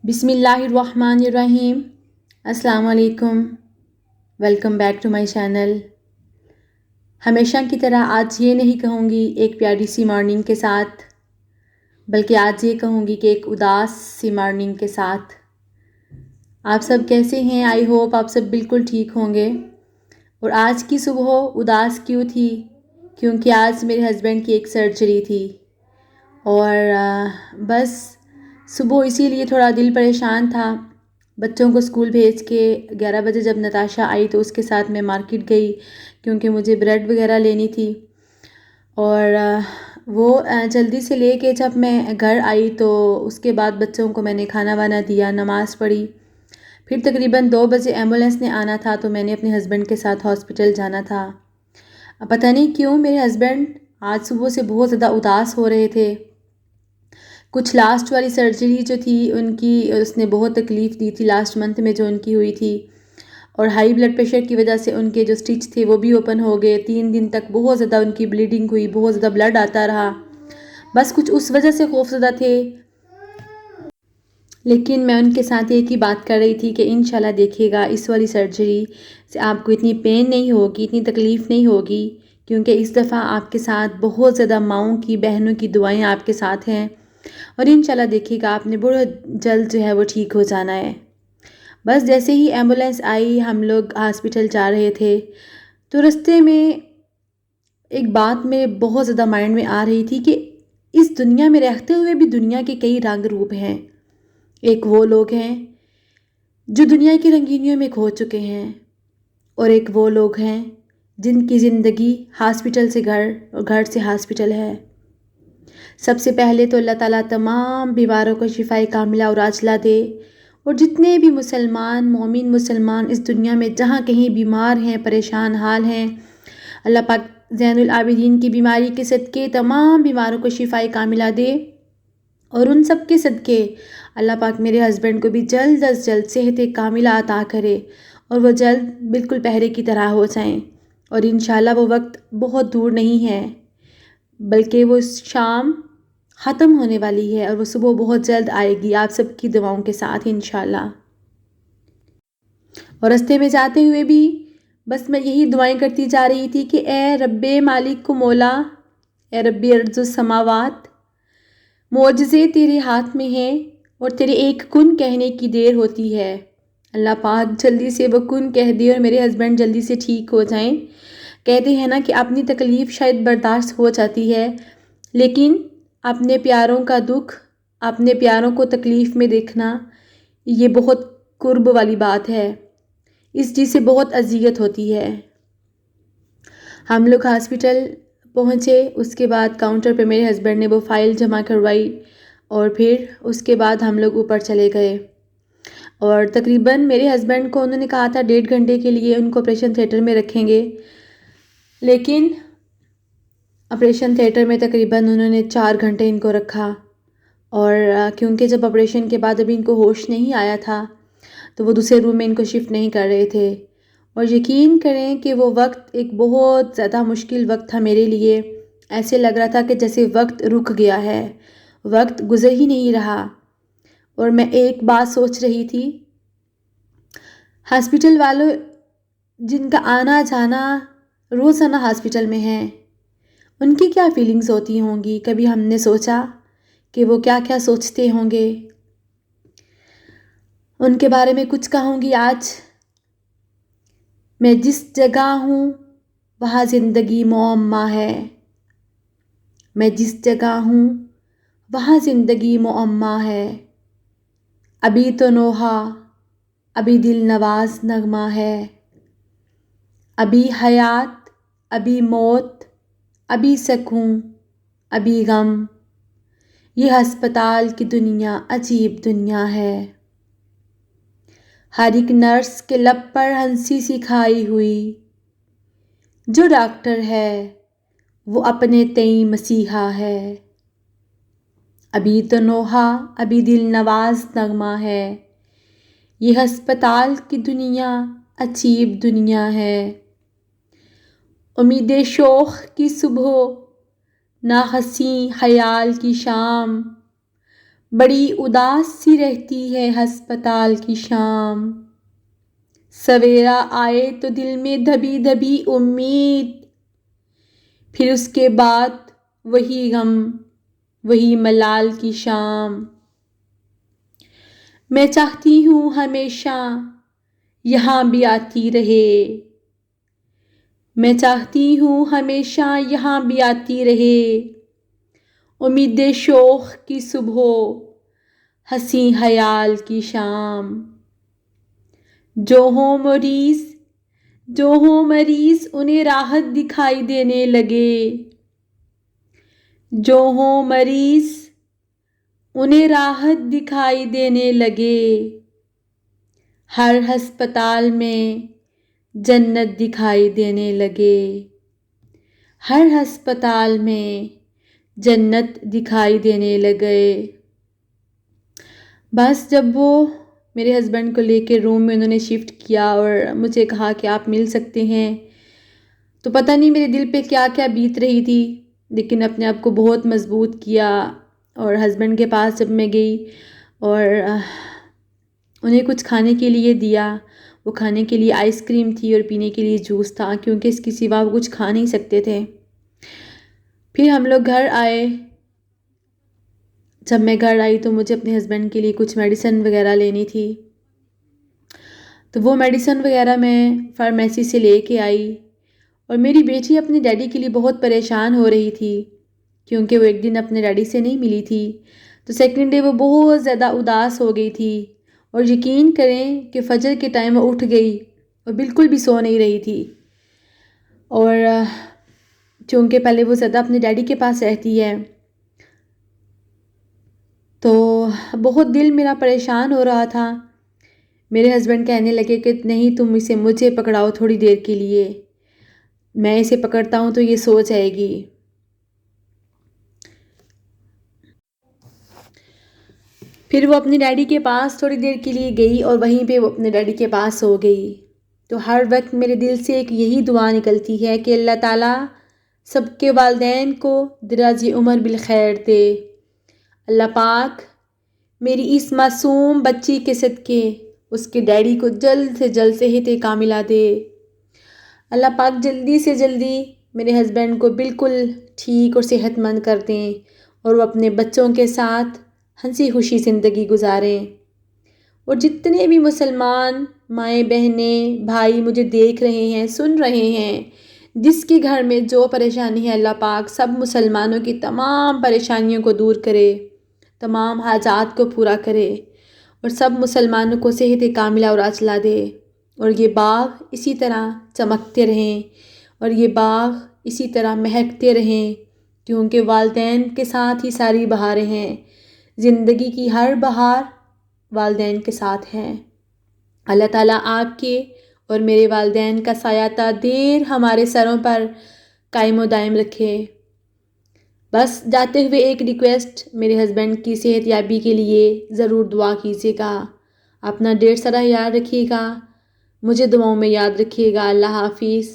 بسم اللہ الرحمن الرحیم۔ السلام علیکم، welcome back to my channel. ہمیشہ کی طرح آج یہ نہیں کہوں گی ایک پیاری سی مارننگ کے ساتھ، بلکہ آج یہ کہوں گی کہ ایک اداس سی مارننگ کے ساتھ۔ آپ سب کیسے ہیں؟ آئی ہوپ آپ سب بالکل ٹھیک ہوں گے۔ اور آج کی صبح اداس کیوں تھی؟ کیونکہ آج میرے ہسبینڈ کی ایک سرجری تھی، اور بس صبح اسی لیے تھوڑا دل پریشان تھا۔ بچوں کو اسکول بھیج کے 11 بجے جب نتاشا آئی تو اس کے ساتھ میں مارکیٹ گئی، کیونکہ مجھے بریڈ وغیرہ لینی تھی۔ اور وہ جلدی سے لے کے جب میں گھر آئی تو اس کے بعد بچوں کو میں نے کھانا وانا دیا، نماز پڑھی۔ پھر تقریباً 2 بجے ایمبولینس نے آنا تھا تو میں نے اپنے ہسبینڈ کے ساتھ ہاسپٹل جانا تھا۔ اب پتہ نہیں کیوں میرے ہسبینڈ آج صبح سے بہت زیادہ اداس ہو رہے تھے۔ کچھ لاسٹ والی سرجری جو تھی ان کی، اس نے بہت تکلیف دی تھی لاسٹ منتھ میں جو ان کی ہوئی تھی، اور ہائی بلڈ پریشر کی وجہ سے ان کے جو سٹچ تھے وہ بھی اوپن ہو گئے۔ 3 دن تک بہت زیادہ ان کی بلیڈنگ ہوئی، بہت زیادہ بلڈ آتا رہا۔ بس کچھ اس وجہ سے خوفزدہ تھے، لیکن میں ان کے ساتھ ایک ہی بات کر رہی تھی کہ انشاءاللہ دیکھیے گا اس والی سرجری سے آپ کو اتنی پین نہیں ہوگی، اتنی تکلیف نہیں ہوگی، کیونکہ اس دفعہ آپ کے ساتھ بہت زیادہ ماؤں کی، بہنوں کی دعائیں آپ کے ساتھ ہیں، اور انشاءاللہ دیکھیے گا آپ نے بہت جلد جو ہے وہ ٹھیک ہو جانا ہے۔ بس جیسے ہی ایمبولینس آئی ہم لوگ ہاسپٹل جا رہے تھے تو رستے میں ایک بات میرے بہت زیادہ مائنڈ میں آ رہی تھی کہ اس دنیا میں رہتے ہوئے بھی دنیا کے کئی رنگ روپ ہیں۔ ایک وہ لوگ ہیں جو دنیا کی رنگینیوں میں کھو چکے ہیں، اور ایک وہ لوگ ہیں جن کی زندگی ہاسپٹل سے گھر اور گھر سے ہاسپٹل ہے۔ سب سے پہلے تو اللہ تعالیٰ تمام بیماروں کو شفائے کاملہ اور عاجلہ دے، اور جتنے بھی مسلمان، مومن مسلمان اس دنیا میں جہاں کہیں بیمار ہیں، پریشان حال ہیں، اللہ پاک زین العابدین کی بیماری کے صدقے تمام بیماروں کو شفائے کاملہ دے، اور ان سب کے صدقے اللہ پاک میرے ہسبینڈ کو بھی جلد از جلد صحت کاملہ عطا کرے، اور وہ جلد بالکل پہلے کی طرح ہو جائیں۔ اور انشاءاللہ وہ وقت بہت دور نہیں ہے، بلکہ وہ شام ختم ہونے والی ہے، اور وہ صبح بہت جلد آئے گی آپ سب کی دعاؤں کے ساتھ انشاءاللہ۔ اور راستے میں جاتے ہوئے بھی بس میں یہی دعائیں کرتی جا رہی تھی کہ اے رب مالک و مولا، اے رب ارض السماوات، معجزے تیرے ہاتھ میں ہیں، اور تیرے ایک کن کہنے کی دیر ہوتی ہے۔ اللہ پاک جلدی سے وہ کن کہہ دے اور میرے ہسبینڈ جلدی سے ٹھیک ہو جائیں۔ کہتے ہیں نا کہ اپنی تکلیف شاید برداشت ہو جاتی ہے، لیکن اپنے پیاروں کا دکھ، اپنے پیاروں کو تکلیف میں دیکھنا، یہ بہت قرب والی بات ہے، اس چیز سے بہت اذیت ہوتی ہے۔ ہم لوگ ہاسپٹل پہنچے، اس کے بعد کاؤنٹر پہ میرے ہسبینڈ نے وہ فائل جمع کروائی، اور پھر اس کے بعد ہم لوگ اوپر چلے گئے، اور تقریباً میرے ہسبینڈ کو انہوں نے کہا تھا 1.5 گھنٹے کے لیے ان کو آپریشن تھیٹر میں رکھیں گے، لیکن آپریشن تھیٹر میں تقریباً انہوں نے 4 گھنٹے ان کو رکھا، اور کیونکہ جب آپریشن کے بعد ابھی ان کو ہوش نہیں آیا تھا تو وہ دوسرے روم میں ان کو شفٹ نہیں کر رہے تھے۔ اور یقین کریں کہ وہ وقت ایک بہت زیادہ مشکل وقت تھا میرے لیے، ایسے لگ رہا تھا کہ جیسے وقت رک گیا ہے، وقت گزر ہی نہیں رہا۔ اور میں ایک بات سوچ رہی تھی، ہاسپٹل والوں جن کا آنا جانا روزانہ ہاسپٹل میں ہے، ان کی کیا فیلنگز ہوتی ہوں گی؟ کبھی ہم نے سوچا کہ وہ کیا کیا سوچتے ہوں گے؟ ان کے بارے میں کچھ کہوں گی آج۔ میں جس جگہ ہوں وہاں زندگی معمہ ہے، میں جس جگہ ہوں وہاں زندگی معمہ ہے، ابھی تو نوحہ، ابھی دل نواز نغمہ ہے، ابھی حیات، ابھی موت، ابھی سکون، ابھی غم، یہ ہسپتال کی دنیا عجیب دنیا ہے۔ ہر ایک نرس کے لب پر ہنسی سی کھائی ہوئی، جو ڈاکٹر ہے وہ اپنے تئیں مسیحا ہے، ابھی تو نوحہ، ابھی دل نواز نغمہ ہے، یہ ہسپتال کی دنیا عجیب دنیا ہے۔ امید شوق کی صبح، ناحسیں خیال کی شام، بڑی اداس سی رہتی ہے ہسپتال کی شام، سویرا آئے تو دل میں دبی دبی امید، پھر اس کے بعد وہی غم، وہی ملال کی شام۔ میں چاہتی ہوں ہمیشہ یہاں بھی آتی رہے، میں چاہتی ہوں ہمیشہ یہاں بھی آتی رہے، امید شوق کی صبح، حسین خیال کی شام۔ جو ہوں مریض، جو ہوں مریض انہیں راحت دکھائی دینے لگے، جو ہوں مریض انہیں راحت دکھائی دینے لگے، ہر ہسپتال میں جنت دکھائی دینے لگے، ہر ہسپتال میں جنت دکھائی دینے لگے۔ بس جب وہ میرے ہسبینڈ کو لے کے روم میں انہوں نے شفٹ کیا اور مجھے کہا کہ آپ مل سکتے ہیں، تو پتہ نہیں میرے دل پہ کیا کیا بیت رہی تھی، لیکن اپنے آپ کو بہت مضبوط کیا اور ہسبینڈ کے پاس جب میں گئی اور انہیں کچھ کھانے کے لیے دیا، وہ کھانے کے لیے آئس کریم تھی اور پینے کے لیے جوس تھا، کیونکہ اس کے سوا وہ کچھ کھا نہیں سکتے تھے۔ پھر ہم لوگ گھر آئے۔ جب میں گھر آئی تو مجھے اپنے ہسبینڈ کے لیے کچھ میڈیسن وغیرہ لینی تھی، تو وہ میڈیسن وغیرہ میں فارمیسی سے لے کے آئی، اور میری بیٹی اپنے ڈیڈی کے لیے بہت پریشان ہو رہی تھی، کیونکہ وہ ایک دن اپنے ڈیڈی سے نہیں ملی تھی، تو سیکنڈ ڈے وہ بہت زیادہ اداس ہو گئی تھی، اور یقین کریں کہ فجر کے ٹائم وہ اٹھ گئی اور بالکل بھی سو نہیں رہی تھی، اور چونکہ پہلے وہ زیادہ اپنے ڈیڈی کے پاس رہتی ہے، تو بہت دل میرا پریشان ہو رہا تھا۔ میرے ہسبینڈ کہنے لگے کہ نہیں تم اسے مجھے پکڑاؤ تھوڑی دیر کے لیے، میں اسے پکڑتا ہوں تو یہ سو جائے گی۔ پھر وہ اپنے ڈیڈی کے پاس تھوڑی دیر کے لیے گئی اور وہیں پہ وہ اپنے ڈیڈی کے پاس سو گئی۔ تو ہر وقت میرے دل سے ایک یہی دعا نکلتی ہے کہ اللہ تعالیٰ سب کے والدین کو دراز عمر بالخیر دے۔ اللہ پاک میری اس معصوم بچی کے صدقے اس کے ڈیڈی کو جلد سے جلد صحت کاملہ دے۔ اللہ پاک جلدی سے جلدی میرے ہسبینڈ کو بالکل ٹھیک اور صحت مند کر دیں، اور وہ اپنے بچوں کے ساتھ ہنسی خوشی زندگی گزاریں۔ اور جتنے بھی مسلمان مائیں بہنیں بھائی مجھے دیکھ رہے ہیں، سن رہے ہیں، جس کے گھر میں جو پریشانی ہے، اللہ پاک سب مسلمانوں کی تمام پریشانیوں کو دور کرے، تمام حاجات کو پورا کرے، اور سب مسلمانوں کو صحت کاملہ اور عاجلہ دے، اور یہ باغ اسی طرح چمکتے رہیں، اور یہ باغ اسی طرح مہکتے رہیں، کیونکہ والدین کے ساتھ ہی ساری بہاریں ہیں، زندگی کی ہر بہار والدین کے ساتھ ہے۔ اللہ تعالیٰ آپ کے اور میرے والدین کا سایہ تا دیر ہمارے سروں پر قائم و دائم رکھے۔ بس جاتے ہوئے ایک ریکویسٹ، میرے ہسبینڈ کی صحت یابی کے لیے ضرور دعا کیجیے گا، اپنا ڈیڑھ سرہ یاد رکھیے گا، مجھے دعاؤں میں یاد رکھیے گا۔ اللہ حافظ۔